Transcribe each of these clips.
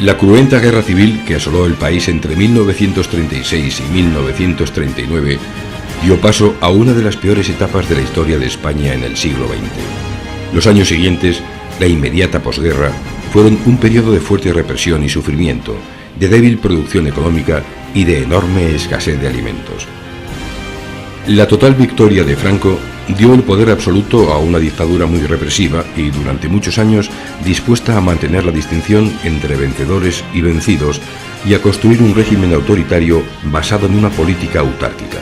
La cruenta guerra civil que asoló el país entre 1936 y 1939 dio paso a una de las peores etapas de la historia de España en el siglo XX. Los años siguientes, la inmediata posguerra, fueron un periodo de fuerte represión y sufrimiento, de débil producción económica y de enorme escasez de alimentos. La total victoria de Franco dio el poder absoluto a una dictadura muy represiva y durante muchos años dispuesta a mantener la distinción entre vencedores y vencidos y a construir un régimen autoritario basado en una política autárquica.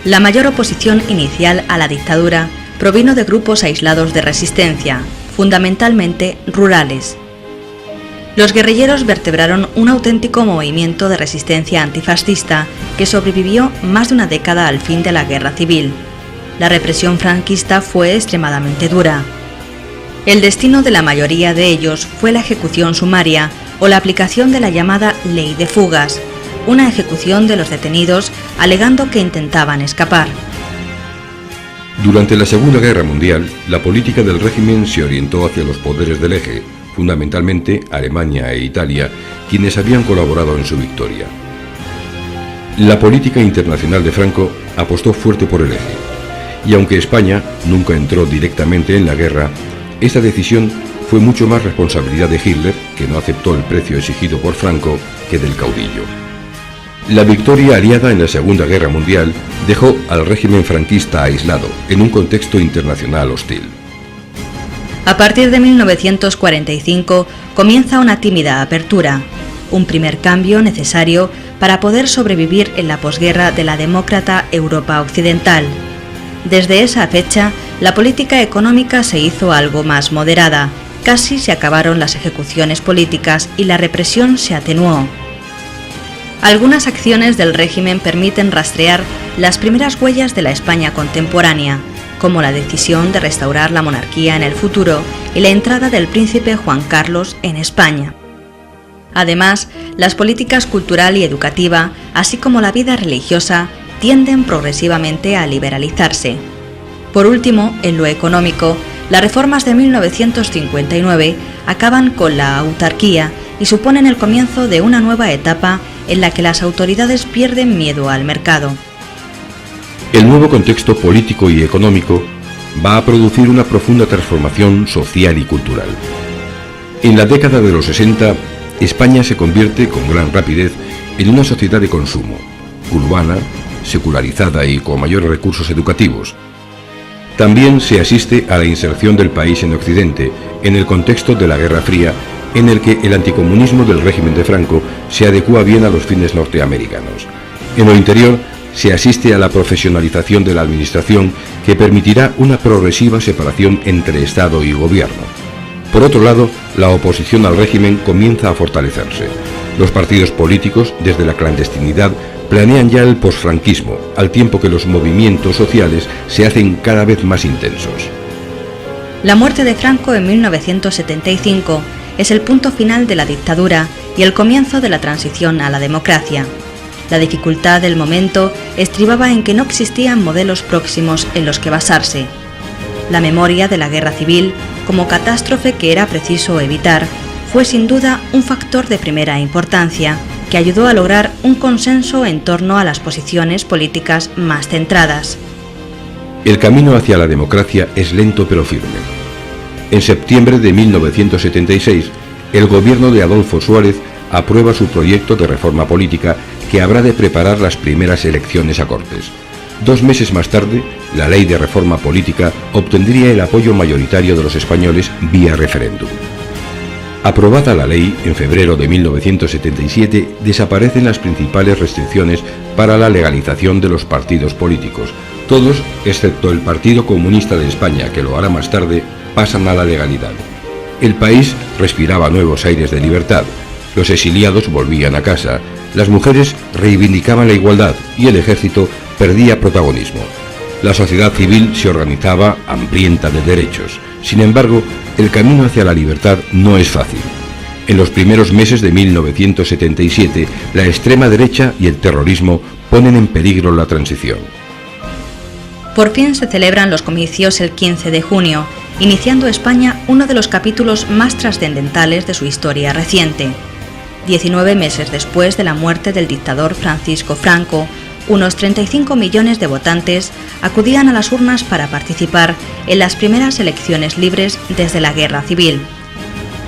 La mayor oposición inicial a la dictadura provino de grupos aislados de resistencia, fundamentalmente rurales. Los guerrilleros vertebraron un auténtico movimiento de resistencia antifascista que sobrevivió más de una década al fin de la guerra civil. La represión franquista fue extremadamente dura. El destino de la mayoría de ellos fue la ejecución sumaria o la aplicación de la llamada Ley de Fugas, una ejecución de los detenidos alegando que intentaban escapar. Durante la Segunda Guerra Mundial, la política del régimen se orientó hacia los poderes del eje, fundamentalmente Alemania e Italia, quienes habían colaborado en su victoria. La política internacional de Franco apostó fuerte por el eje, y aunque España nunca entró directamente en la guerra, esta decisión fue mucho más responsabilidad de Hitler, que no aceptó el precio exigido por Franco, que del caudillo. La victoria aliada en la Segunda Guerra Mundial dejó al régimen franquista aislado, en un contexto internacional hostil. A partir de 1945 comienza una tímida apertura, un primer cambio necesario para poder sobrevivir en la posguerra de la demócrata Europa occidental. Desde esa fecha, la política económica se hizo algo más moderada, casi se acabaron las ejecuciones políticas y la represión se atenuó. Algunas acciones del régimen permiten rastrear las primeras huellas de la España contemporánea, como la decisión de restaurar la monarquía en el futuro y la entrada del príncipe Juan Carlos en España. Además, las políticas cultural y educativa, así como la vida religiosa, tienden progresivamente a liberalizarse. Por último, en lo económico, las reformas de 1959 acaban con la autarquía y suponen el comienzo de una nueva etapa en la que las autoridades pierden miedo al mercado. El nuevo contexto político y económico va a producir una profunda transformación social y cultural. En la década de los 60, España se convierte con gran rapidez en una sociedad de consumo, urbana, secularizada y con mayores recursos educativos. También se asiste a la inserción del país en Occidente, en el contexto de la Guerra Fría, en el que el anticomunismo del régimen de Franco se adecúa bien a los fines norteamericanos. En lo interior, se asiste a la profesionalización de la administración que permitirá una progresiva separación entre Estado y Gobierno. Por otro lado, la oposición al régimen comienza a fortalecerse. Los partidos políticos, desde la clandestinidad, planean ya el posfranquismo, al tiempo que los movimientos sociales se hacen cada vez más intensos. La muerte de Franco en 1975 es el punto final de la dictadura y el comienzo de la transición a la democracia. La dificultad del momento estribaba en que no existían modelos próximos en los que basarse. La memoria de la guerra civil, como catástrofe que era preciso evitar, fue sin duda un factor de primera importancia que ayudó a lograr un consenso en torno a las posiciones políticas más centradas. El camino hacia la democracia es lento pero firme. En septiembre de 1976, el gobierno de Adolfo Suárez aprueba su proyecto de reforma política que habrá de preparar las primeras elecciones a Cortes. 2 meses más tarde, la ley de reforma política obtendría el apoyo mayoritario de los españoles vía referéndum. Aprobada la ley, en febrero de 1977 desaparecen las principales restricciones para la legalización de los partidos políticos. Todos, excepto el Partido Comunista de España, que lo hará más tarde, pasan a la legalidad. El país respiraba nuevos aires de libertad. Los exiliados volvían a casa, las mujeres reivindicaban la igualdad y el ejército perdía protagonismo. La sociedad civil se organizaba hambrienta de derechos. Sin embargo, el camino hacia la libertad no es fácil. En los primeros meses de 1977, la extrema derecha y el terrorismo ponen en peligro la transición. Por fin se celebran los comicios el 15 de junio iniciando España uno de los capítulos más trascendentales de su historia reciente. 19 meses después de la muerte del dictador Francisco Franco, unos 35 millones de votantes acudían a las urnas para participar en las primeras elecciones libres desde la Guerra Civil.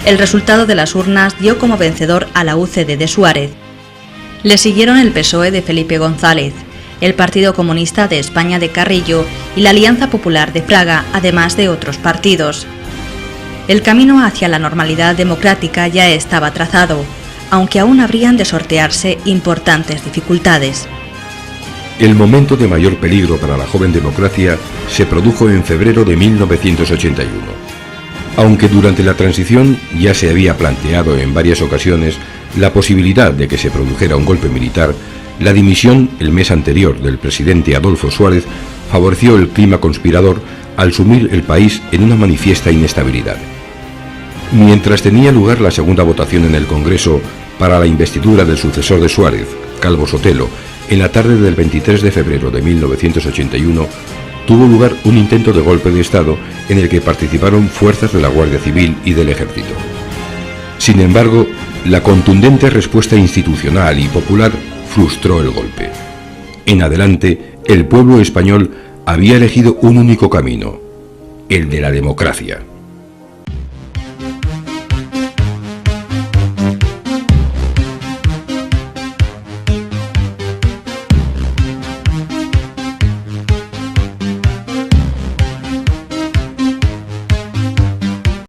El resultado de las urnas dio como vencedor a la UCD de Suárez. Le siguieron el PSOE de Felipe González, el Partido Comunista de España de Carrillo y la Alianza Popular de Fraga, además de otros partidos. El camino hacia la normalidad democrática ya estaba trazado, aunque aún habrían de sortearse importantes dificultades. El momento de mayor peligro para la joven democracia se produjo en febrero de 1981. Aunque durante la transición ya se había planteado en varias ocasiones la posibilidad de que se produjera un golpe militar, la dimisión el mes anterior del presidente Adolfo Suárez favoreció el clima conspirador al sumir el país en una manifiesta inestabilidad. Mientras tenía lugar la segunda votación en el Congreso para la investidura del sucesor de Suárez, Calvo Sotelo, en la tarde del 23 de febrero de 1981, tuvo lugar un intento de golpe de Estado en el que participaron fuerzas de la Guardia Civil y del Ejército. Sin embargo, la contundente respuesta institucional y popular frustró el golpe. En adelante, el pueblo español había elegido un único camino, el de la democracia.